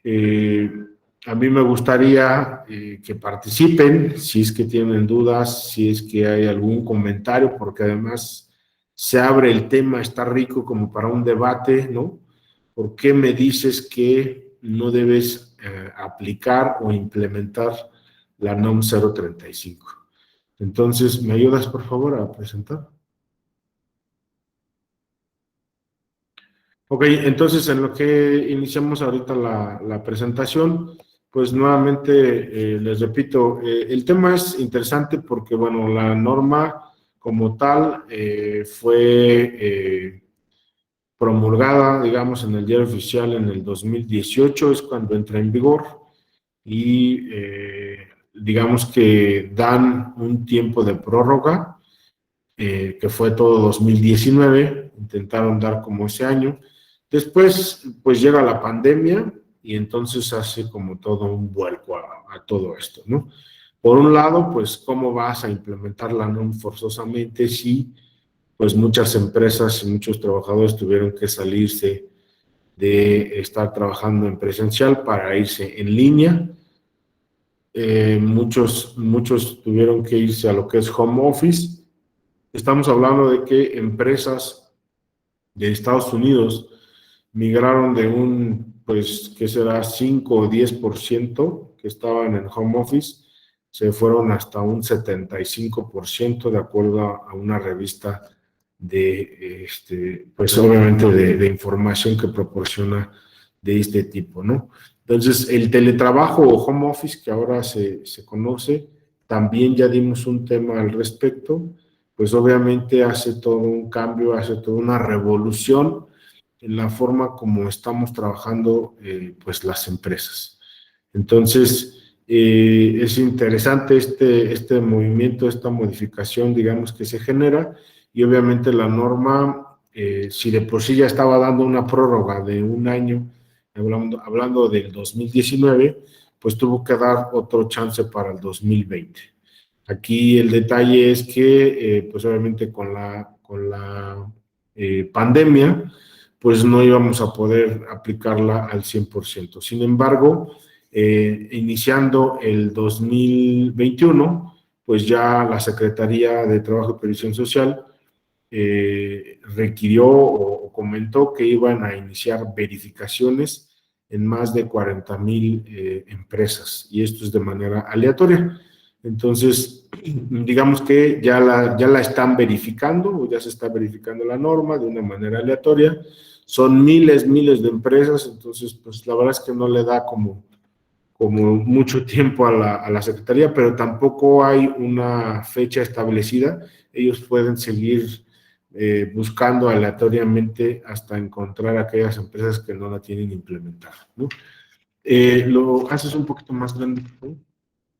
Eh, a mí me gustaría que participen, si es que tienen dudas, si es que hay algún comentario, porque además se abre el tema, está rico como para un debate, ¿no? ¿Por qué me dices que no debes aplicar o implementar la NOM 035? Entonces, ¿me ayudas, por favor, a presentar? Ok, entonces en lo que iniciamos ahorita la presentación, pues nuevamente les repito, el tema es interesante porque, bueno, la norma como tal fue promulgada, digamos, en el Diario Oficial en el 2018, es cuando entra en vigor y digamos que dan un tiempo de prórroga, que fue todo 2019, intentaron dar como ese año. Después, pues llega la pandemia y entonces hace como todo un vuelco a todo esto, ¿no? Por un lado, pues, ¿cómo vas a implementar la NOM forzosamente si, pues, muchas empresas y muchos trabajadores tuvieron que salirse de estar trabajando en presencial para irse en línea? Muchos tuvieron que irse a lo que es home office. Estamos hablando de que empresas de Estados Unidos migraron de un, pues, ¿qué será? 5 o 10% que estaban en home office, se fueron hasta un 75% de acuerdo a una revista de, pues obviamente de información que proporciona de este tipo, ¿no? Entonces, el teletrabajo o home office, que ahora se conoce, también ya dimos un tema al respecto, pues obviamente hace todo un cambio, hace toda una revolución en la forma como estamos trabajando pues las empresas. Entonces, es interesante este movimiento, esta modificación, digamos, que se genera y obviamente la norma, si de por sí ya estaba dando una prórroga de un año, hablando del 2019, pues tuvo que dar otro chance para el 2020. Aquí el detalle es que, pues obviamente con la pandemia, pues no íbamos a poder aplicarla al 100%. Sin embargo, iniciando el 2021, pues ya la Secretaría de Trabajo y Previsión Social requirió o comentó que iban a iniciar verificaciones en más de 40,000 empresas, y esto es de manera aleatoria. Entonces, digamos que ya la están verificando, o ya se está verificando la norma de una manera aleatoria. Son miles de empresas, entonces, pues la verdad es que no le da como mucho tiempo a la Secretaría, pero tampoco hay una fecha establecida. Ellos pueden seguir buscando aleatoriamente hasta encontrar aquellas empresas que no la tienen implementada, ¿no? Lo haces un poquito más grande, ¿no?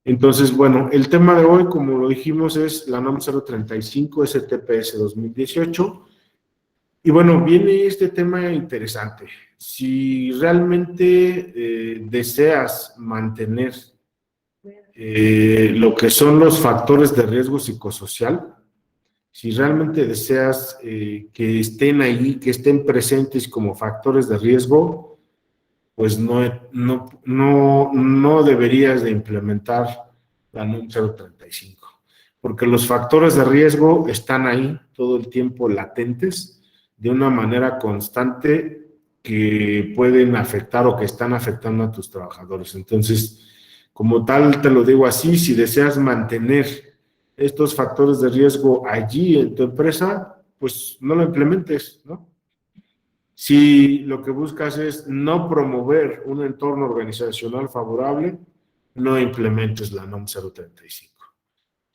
Entonces, bueno, el tema de hoy, como lo dijimos, es la NOM 035 STPS 2018. Y bueno, viene este tema interesante. Si realmente deseas mantener lo que son los factores de riesgo psicosocial, si realmente deseas que estén ahí, que estén presentes como factores de riesgo, pues no deberías de implementar la NOM 035, porque los factores de riesgo están ahí todo el tiempo latentes, de una manera constante, que pueden afectar o que están afectando a tus trabajadores. Entonces, como tal, te lo digo así, si deseas mantener estos factores de riesgo allí en tu empresa, pues no lo implementes, ¿no? Si lo que buscas es no promover un entorno organizacional favorable, no implementes la NOM 035.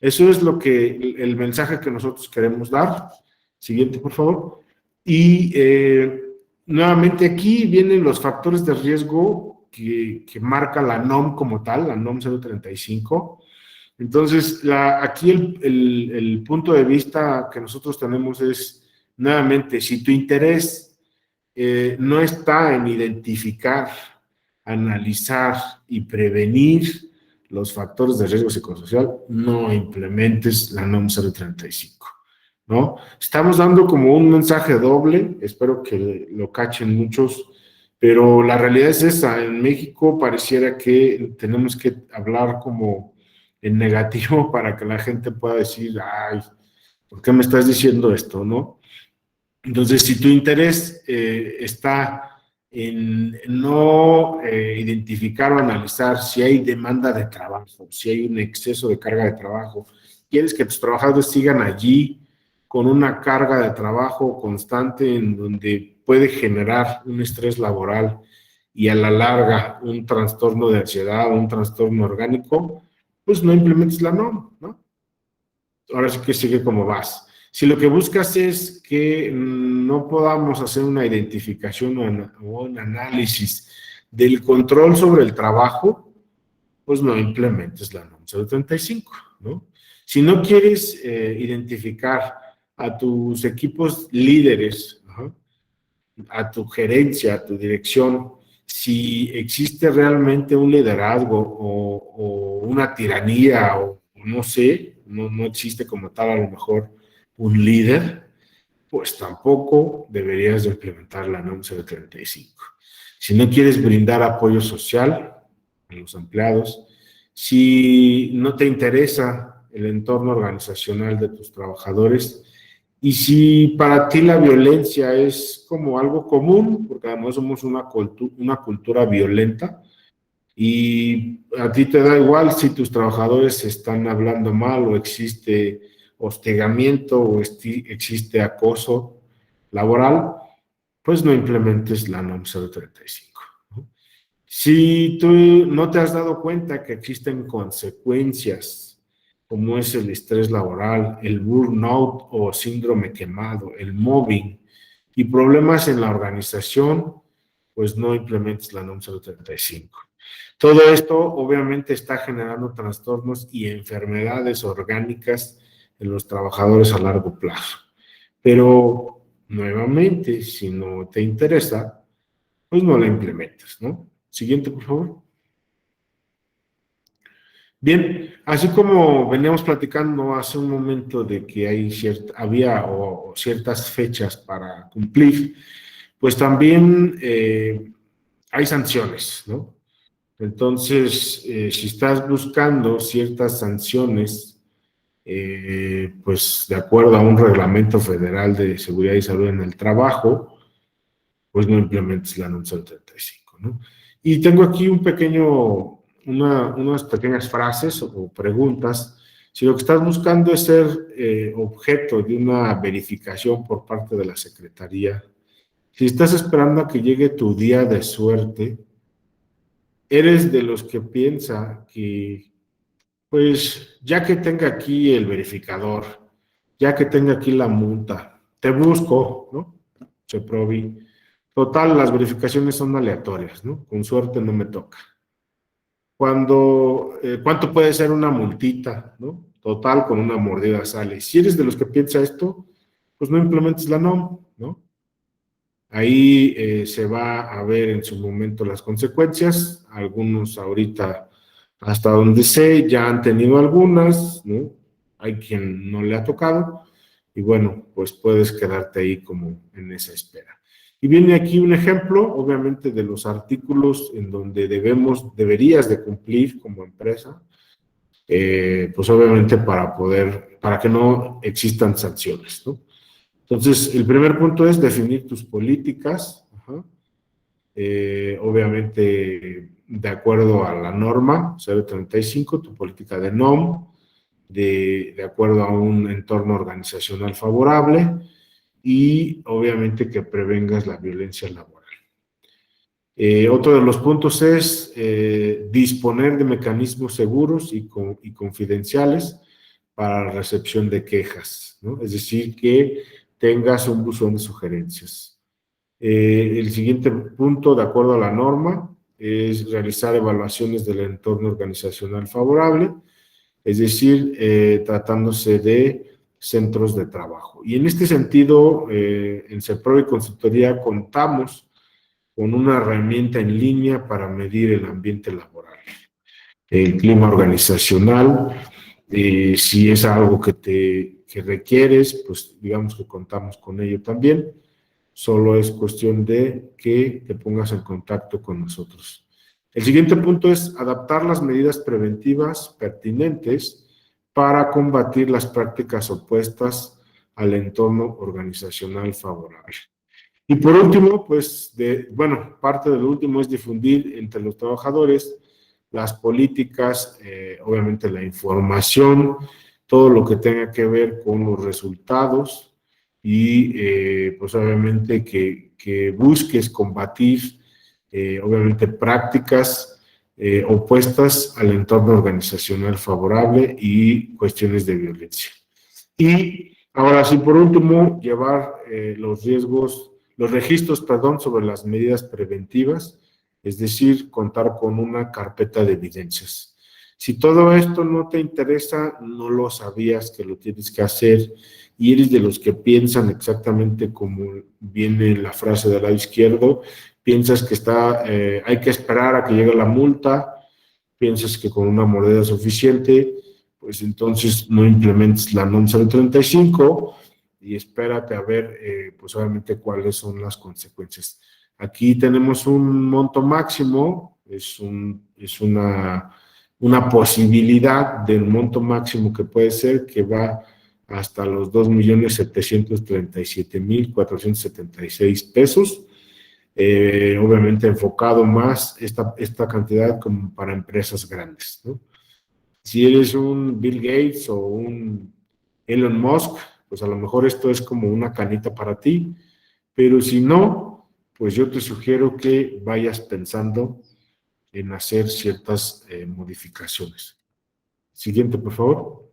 Eso es el mensaje que nosotros queremos dar. Siguiente, por favor. Y nuevamente aquí vienen los factores de riesgo que marca la NOM como tal, la NOM 035. Entonces, aquí el punto de vista que nosotros tenemos es, nuevamente, si tu interés no está en identificar, analizar y prevenir los factores de riesgo psicosocial, no implementes la NOM 035, ¿no? Estamos dando como un mensaje doble, espero que lo cachen muchos, Pero la realidad es esa, en México pareciera que tenemos que hablar como en negativo para que la gente pueda decir, ay, ¿por qué me estás diciendo esto, no? Entonces, si tu interés está en no identificar o analizar si hay demanda de trabajo, si hay un exceso de carga de trabajo, quieres que tus trabajadores sigan allí con una carga de trabajo constante en donde puede generar un estrés laboral y a la larga un trastorno de ansiedad, un trastorno orgánico, pues no implementes la norma, ¿no? Ahora sí que sigue como vas. Si lo que buscas es que no podamos hacer una identificación o un análisis del control sobre el trabajo, pues no implementes la NOM 035, ¿no? Si no quieres identificar a tus equipos líderes, a tu gerencia, a tu dirección, si existe realmente un liderazgo o una tiranía o no sé, no existe como tal a lo mejor un líder, pues tampoco deberías de implementar la NOM 035. Si no quieres brindar apoyo social a los empleados, si no te interesa el entorno organizacional de tus trabajadores, y si para ti la violencia es como algo común, porque además somos una cultura violenta, y a ti te da igual si tus trabajadores están hablando mal o existe hostigamiento o existe acoso laboral, pues no implementes la NOM 035, ¿no? Si tú no te has dado cuenta que existen consecuencias como es el estrés laboral, el burnout o síndrome quemado, el mobbing y problemas en la organización, pues no implementes la NOM 035. Todo esto obviamente está generando trastornos y enfermedades orgánicas en los trabajadores a largo plazo. Pero nuevamente, si no te interesa, pues no la implementas, ¿no? Siguiente, por favor. Bien, así como veníamos platicando hace un momento de que había ciertas fechas para cumplir, pues también hay sanciones, ¿no? Entonces, si estás buscando ciertas sanciones, pues de acuerdo a un reglamento federal de seguridad y salud en el trabajo, pues no implementes la NOM 035, ¿no? Y tengo aquí unas pequeñas frases o preguntas. Si lo que estás buscando es ser objeto de una verificación por parte de la Secretaría, si estás esperando a que llegue tu día de suerte, eres de los que piensa que, pues, ya que tenga aquí el verificador, ya que tenga aquí la multa, te busco, ¿no? Cheprovi. Total, las verificaciones son aleatorias, ¿no? Con suerte no me toca. ¿Cuánto puede ser una multita, ¿no? Total, con una mordida sale. Si eres de los que piensa esto, pues no implementes la NOM, ¿no? Ahí se va a ver en su momento las consecuencias. Algunos ahorita, hasta donde sé, ya han tenido algunas, ¿no? Hay quien no le ha tocado. Y bueno, pues puedes quedarte ahí como en esa espera. Y viene aquí un ejemplo, obviamente, de los artículos en donde deberías de cumplir como empresa, pues obviamente para que no existan sanciones, ¿no? Entonces, el primer punto es definir tus políticas, obviamente de acuerdo a la norma 035, tu política de NOM, de acuerdo a un entorno organizacional favorable y obviamente que prevengas la violencia laboral. Otro de los puntos es disponer de mecanismos seguros y confidenciales para la recepción de quejas, ¿no? Es decir, que tengas un buzón de sugerencias. El siguiente punto, de acuerdo a la norma, es realizar evaluaciones del entorno organizacional favorable, es decir, tratándose de centros de trabajo. Y en este sentido, en CEPROVI Consultoría contamos con una herramienta en línea para medir el ambiente laboral, el clima organizacional. Si es algo que requieres, pues digamos que contamos con ello también. solo es cuestión de que te pongas en contacto con nosotros. El siguiente punto es adaptar las medidas preventivas pertinentes para combatir las prácticas opuestas al entorno organizacional favorable. Y por último, pues, parte de lo último es difundir entre los trabajadores las políticas, obviamente la información, todo lo que tenga que ver con los resultados y, pues, obviamente que busques combatir, obviamente, prácticas opuestas al entorno organizacional favorable y cuestiones de violencia. Y ahora sí, por último, llevar los registros, sobre las medidas preventivas, es decir, contar con una carpeta de evidencias. Si todo esto no te interesa, no lo sabías que lo tienes que hacer y eres de los que piensan exactamente como viene la frase del lado izquierdo, piensas que hay que esperar a que llegue la multa, piensas que con una mordida es suficiente, pues entonces no implementes la NOM 035 y espérate a ver, pues obviamente cuáles son las consecuencias. Aquí tenemos un monto máximo, es una posibilidad del monto máximo que puede ser, que va hasta los 2.737.476 pesos. Obviamente enfocado más esta cantidad como para empresas grandes, ¿no? Si eres un Bill Gates o un Elon Musk, pues a lo mejor esto es como una canita para ti, pero si no, pues yo te sugiero que vayas pensando en hacer ciertas modificaciones. Siguiente, por favor.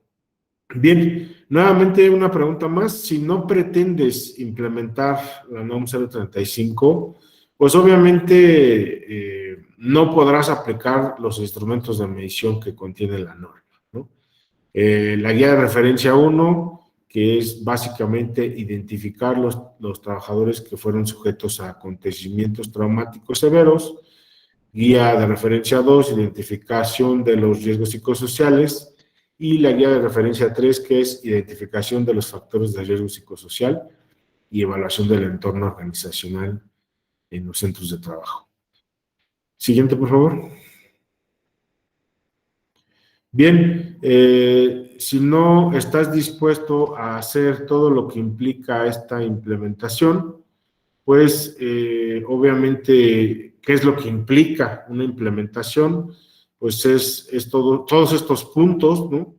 Bien, nuevamente una pregunta más. Si no pretendes implementar la NOM 035, pues obviamente no podrás aplicar los instrumentos de medición que contiene la norma, ¿no? La guía de referencia 1, que es básicamente identificar los trabajadores que fueron sujetos a acontecimientos traumáticos severos. Guía de referencia 2, identificación de los riesgos psicosociales. Y la guía de referencia 3, que es identificación de los factores de riesgo psicosocial y evaluación del entorno organizacional en los centros de trabajo. Siguiente, por favor. Bien, si no estás dispuesto a hacer todo lo que implica esta implementación, pues obviamente, ¿qué es lo que implica una implementación? Pues es todos estos puntos, ¿no?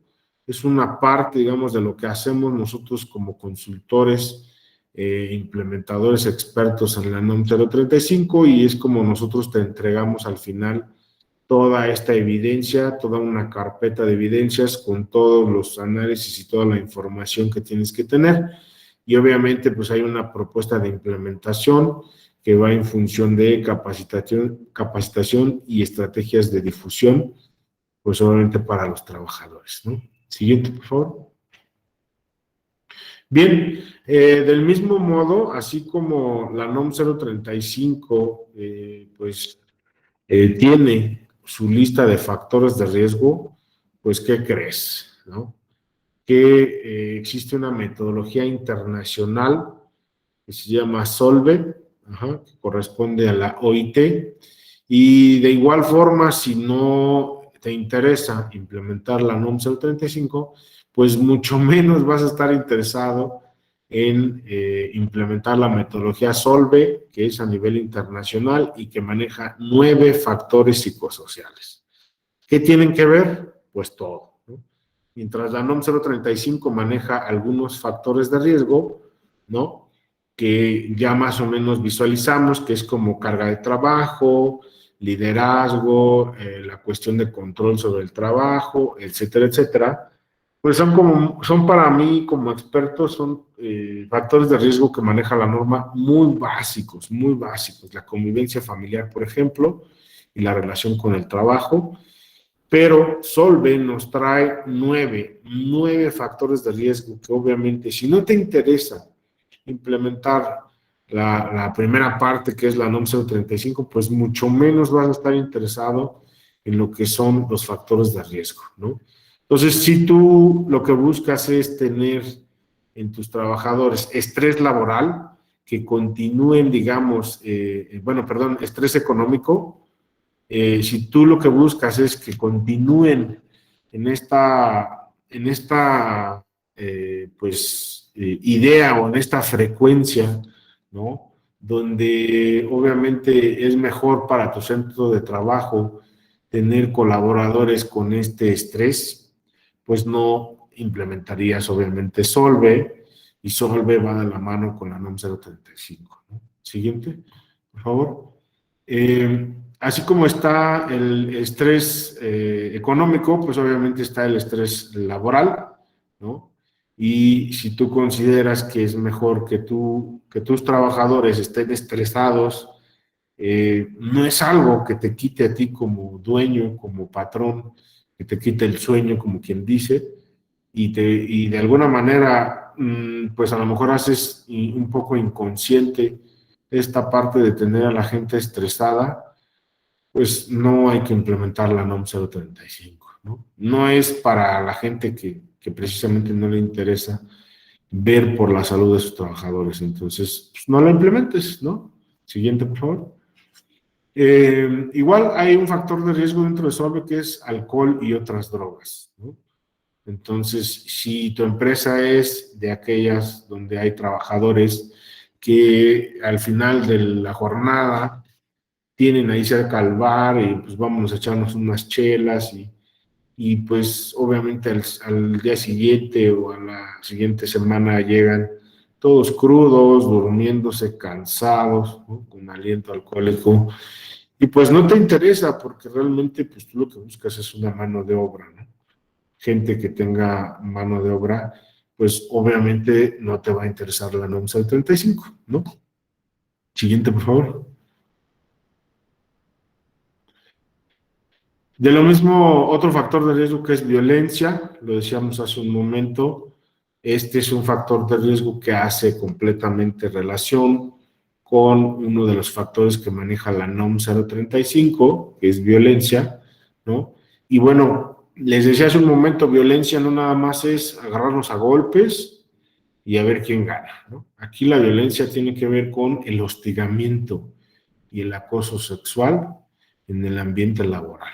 Es una parte, digamos, de lo que hacemos nosotros como consultores, implementadores expertos en la NOM 035, y es como nosotros te entregamos al final toda esta evidencia, toda una carpeta de evidencias con todos los análisis y toda la información que tienes que tener. Y obviamente pues hay una propuesta de implementación que va en función de capacitación y estrategias de difusión, pues obviamente para los trabajadores, ¿no? Siguiente, por favor. Bien, del mismo modo, así como la NOM 035, pues tiene su lista de factores de riesgo, pues ¿qué crees? ¿No? Que existe una metodología internacional que se llama SOLVE, que corresponde a la OIT, y de igual forma, si no te interesa implementar la NOM 035, pues mucho menos vas a estar interesado en implementar la metodología SOLVE, que es a nivel internacional y que maneja 9 factores psicosociales. ¿Qué tienen que ver? Pues todo, ¿no? Mientras la NOM 035 maneja algunos factores de riesgo, ¿no? Que ya más o menos visualizamos, que es como carga de trabajo, liderazgo, la cuestión de control sobre el trabajo, etcétera, etcétera. Pues son para mí como expertos, son factores de riesgo que maneja la norma muy básicos, muy básicos. La convivencia familiar, por ejemplo, y la relación con el trabajo. Pero Solve nos trae 9 factores de riesgo que obviamente si no te interesa implementar la primera parte que es la NOM 035, pues mucho menos vas a estar interesado en lo que son los factores de riesgo, ¿no? Entonces, si tú lo que buscas es tener en tus trabajadores estrés laboral, que continúen, digamos, estrés económico. Si tú lo que buscas es que continúen en esta idea o en esta frecuencia, ¿no? Donde obviamente es mejor para tu centro de trabajo tener colaboradores con este estrés, pues no implementarías obviamente Solve, y Solve va de la mano con la NOM 035, ¿no? Siguiente, por favor. Así como está el estrés económico, pues obviamente está el estrés laboral, ¿no? Y si tú consideras que es mejor que tus trabajadores estén estresados, no es algo que te quite a ti como dueño, como patrón, que te quite el sueño, como quien dice, y de alguna manera, pues a lo mejor haces un poco inconsciente esta parte de tener a la gente estresada, pues no hay que implementar la NOM 035, ¿no? No es para la gente que precisamente no le interesa ver por la salud de sus trabajadores. Entonces, pues no la implementes, ¿no? Siguiente, por favor. Igual hay un factor de riesgo dentro de Solve que es alcohol y otras drogas, ¿no? Entonces, si tu empresa es de aquellas donde hay trabajadores que al final de la jornada tienen ahí cerca al bar y pues vámonos a echarnos unas chelas y pues obviamente al día siguiente o a la siguiente semana llegan todos crudos, durmiéndose, cansados, ¿no? Con aliento alcohólico, y pues no te interesa porque realmente pues tú lo que buscas es una mano de obra, ¿no? Gente que tenga mano de obra, pues obviamente no te va a interesar la NOM 035, ¿no? Siguiente, por favor. De lo mismo, otro factor de riesgo que es violencia, lo decíamos hace un momento, este es un factor de riesgo que hace completamente relación con uno de los factores que maneja la NOM 035, que es violencia, ¿no? Y bueno, les decía hace un momento, violencia no nada más es agarrarnos a golpes y a ver quién gana, ¿no? Aquí la violencia tiene que ver con el hostigamiento y el acoso sexual en el ambiente laboral,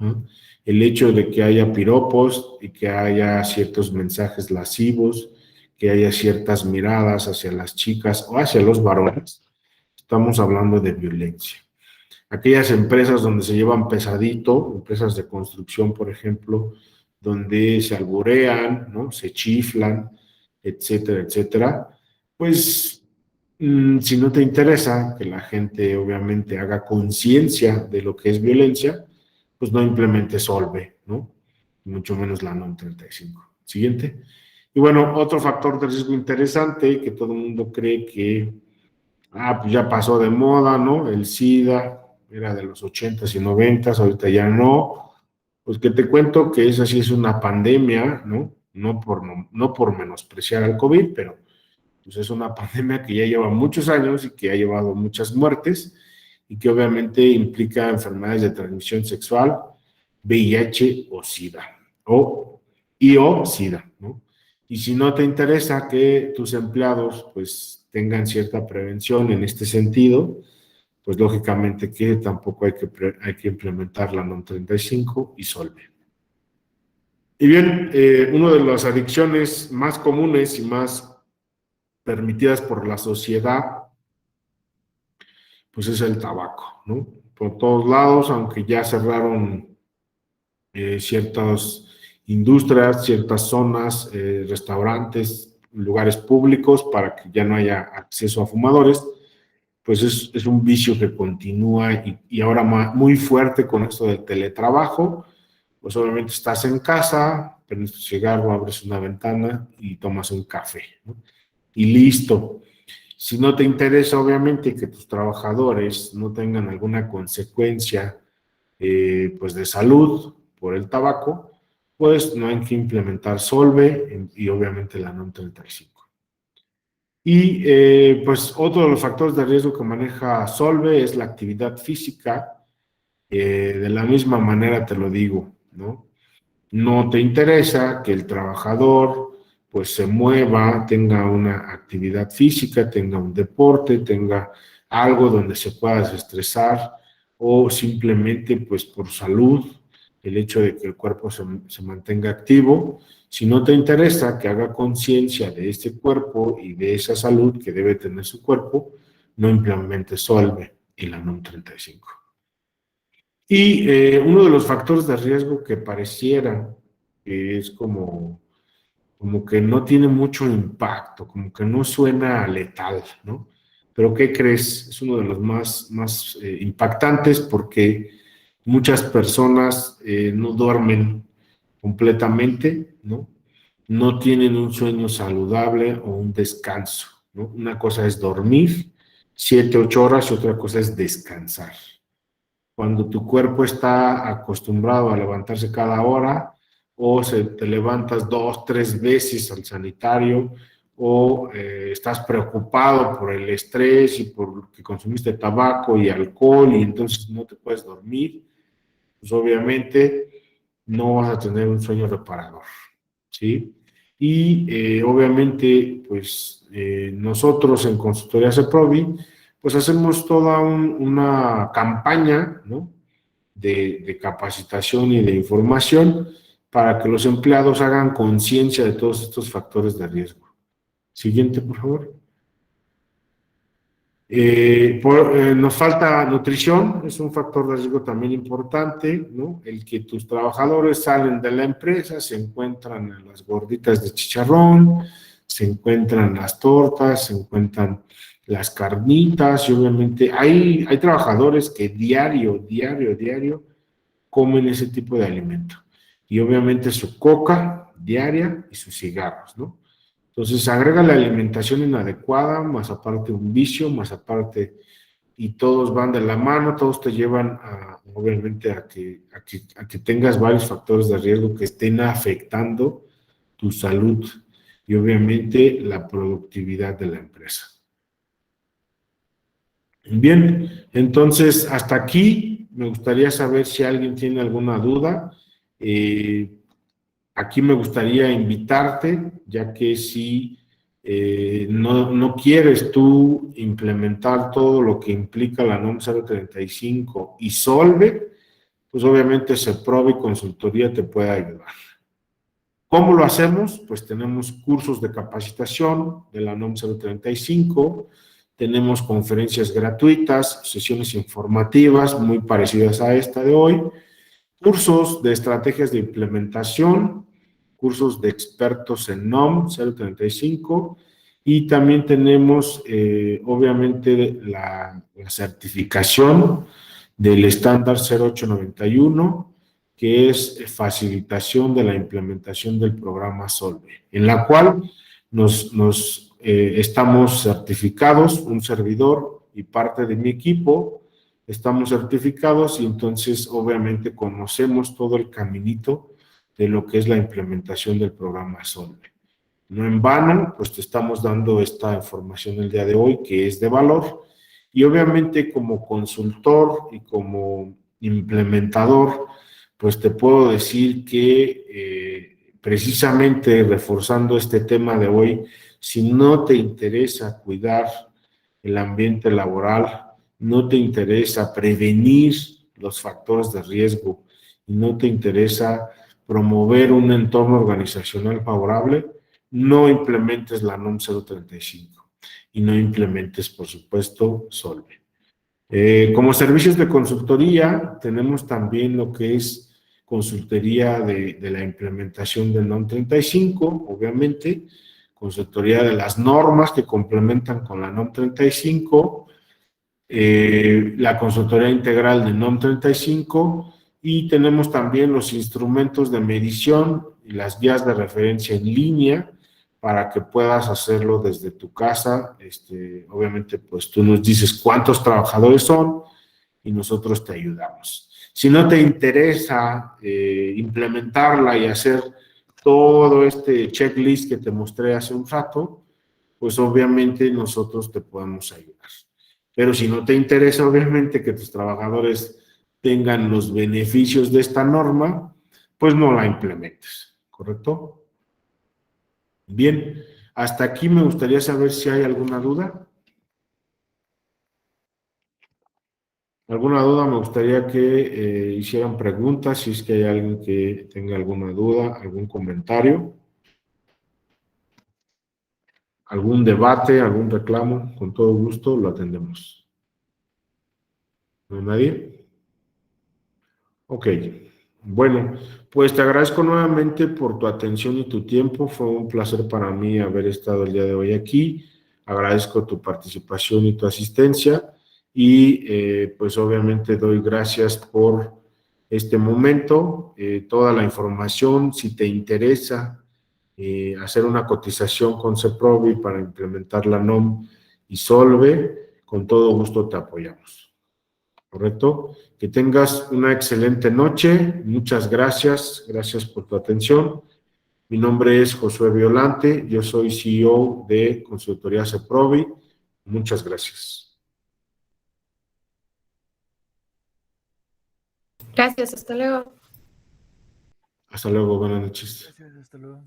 ¿no? El hecho de que haya piropos y que haya ciertos mensajes lascivos, que haya ciertas miradas hacia las chicas o hacia los varones, estamos hablando de violencia. Aquellas empresas donde se llevan pesadito, empresas de construcción, por ejemplo, donde se alburean, ¿no? Se chiflan, etcétera, etcétera, pues si no te interesa que la gente obviamente haga conciencia de lo que es violencia, pues no implementes Solve, ¿no? Mucho menos la NOM 35. Siguiente. Y bueno, otro factor de riesgo interesante que todo el mundo cree que, pues ya pasó de moda, ¿no? El SIDA era de los 80s y 90s, ahorita ya no. Pues que te cuento que esa sí es una pandemia, ¿no? No por menospreciar al COVID, pero pues es una pandemia que ya lleva muchos años y que ha llevado muchas muertes y que obviamente implica enfermedades de transmisión sexual, VIH o SIDA, o SIDA, ¿no? Y si no te interesa que tus empleados pues tengan cierta prevención en este sentido, pues lógicamente que tampoco hay que implementar la NOM 35 y Solve. Y bien, una de las adicciones más comunes y más permitidas por la sociedad, pues es el tabaco, ¿no? Por todos lados, aunque ya cerraron ciertas industrias, ciertas zonas, restaurantes, lugares públicos para que ya no haya acceso a fumadores, pues es un vicio que continúa y ahora muy fuerte con esto del teletrabajo. Pues obviamente estás en casa, prendes tu cigarro, abres una ventana y tomas un café, ¿no? Y listo. Si no te interesa, obviamente, que tus trabajadores no tengan alguna consecuencia pues de salud por el tabaco, pues no hay que implementar Solve y obviamente la NOM 35. Y pues otro de los factores de riesgo que maneja Solve es la actividad física. De la misma manera te lo digo, ¿no? No te interesa que el trabajador pues se mueva, tenga una actividad física, tenga un deporte, tenga algo donde se pueda desestresar, o simplemente pues por salud, el hecho de que el cuerpo se mantenga activo. Si no te interesa que haga conciencia de este cuerpo y de esa salud que debe tener su cuerpo, no implementes Solve y la NOM 35. Y uno de los factores de riesgo que pareciera que es como que no tiene mucho impacto, como que no suena letal, ¿no? Pero ¿qué crees? Es uno de los más impactantes porque muchas personas no duermen completamente, ¿no? No tienen un sueño saludable o un descanso, ¿no? Una cosa es dormir 7, 8 horas y otra cosa es descansar. Cuando tu cuerpo está acostumbrado a levantarse cada hora, o te levantas 2, 3 veces al sanitario, o estás preocupado por el estrés y por que consumiste tabaco y alcohol y entonces no te puedes dormir, pues obviamente no vas a tener un sueño reparador, ¿sí? Y obviamente, pues nosotros en Consultoría CEPROVI, pues hacemos toda una campaña, ¿no? De capacitación y de información para que los empleados hagan conciencia de todos estos factores de riesgo. Siguiente, por favor. Nos falta nutrición, es un factor de riesgo también importante, ¿no? El que tus trabajadores salen de la empresa, se encuentran en las gorditas de chicharrón, se encuentran las tortas, se encuentran las carnitas, y obviamente hay trabajadores que diario comen ese tipo de alimento. Y obviamente su coca diaria y sus cigarros, ¿no? Entonces agrega la alimentación inadecuada, más aparte un vicio, más aparte, y todos van de la mano, todos te llevan obviamente a que tengas varios factores de riesgo que estén afectando tu salud y obviamente la productividad de la empresa. Bien, entonces hasta aquí me gustaría saber si alguien tiene alguna duda. Aquí me gustaría invitarte, ya que si no quieres tú implementar todo lo que implica la NOM 035 y Solve, pues obviamente CEPROVI y Consultoría te puede ayudar. ¿Cómo lo hacemos? Pues tenemos cursos de capacitación de la NOM 035, tenemos conferencias gratuitas, sesiones informativas muy parecidas a esta de hoy, cursos de estrategias de implementación, cursos de expertos en NOM 035, y también tenemos obviamente la certificación del estándar 0891, que es facilitación de la implementación del programa Solve, en la cual estamos certificados, un servidor y parte de mi equipo, estamos certificados y entonces obviamente conocemos todo el caminito de lo que es la implementación del programa Solve. No en vano, pues te estamos dando esta información el día de hoy que es de valor, y obviamente como consultor y como implementador, pues te puedo decir que precisamente reforzando este tema de hoy, si no te interesa cuidar el ambiente laboral, no te interesa prevenir los factores de riesgo y no te interesa promover un entorno organizacional favorable, no implementes la NOM 035 y no implementes, por supuesto, Solve. Como servicios de consultoría, tenemos también lo que es consultoría de la implementación del NOM 35, obviamente, consultoría de las normas que complementan con la NOM 35, la consultoría integral de NOM 35, y tenemos también los instrumentos de medición y las guías de referencia en línea para que puedas hacerlo desde tu casa. Obviamente, pues tú nos dices cuántos trabajadores son y nosotros te ayudamos. Si no te interesa implementarla y hacer todo este checklist que te mostré hace un rato, pues obviamente nosotros te podemos ayudar. Pero si no te interesa, obviamente, que tus trabajadores tengan los beneficios de esta norma, pues no la implementes, ¿correcto? Bien, hasta aquí me gustaría saber si hay alguna duda. ¿Alguna duda? Me gustaría que hicieran preguntas, si es que hay alguien que tenga alguna duda, algún comentario, algún debate, algún reclamo, con todo gusto lo atendemos. ¿No hay nadie? Ok. Bueno, pues te agradezco nuevamente por tu atención y tu tiempo. Fue un placer para mí haber estado el día de hoy aquí. Agradezco tu participación y tu asistencia y pues obviamente doy gracias por este momento. Toda la información, si te interesa hacer una cotización con CEPROVI para implementar la NOM y SOLVE, con todo gusto te apoyamos. ¿Correcto? Que tengas una excelente noche. Muchas gracias. Gracias por tu atención. Mi nombre es Josué Violante. Yo soy CEO de Consultoría CEPROVI. Muchas gracias. Gracias, hasta luego. Hasta luego. Buenas noches. Gracias, hasta luego.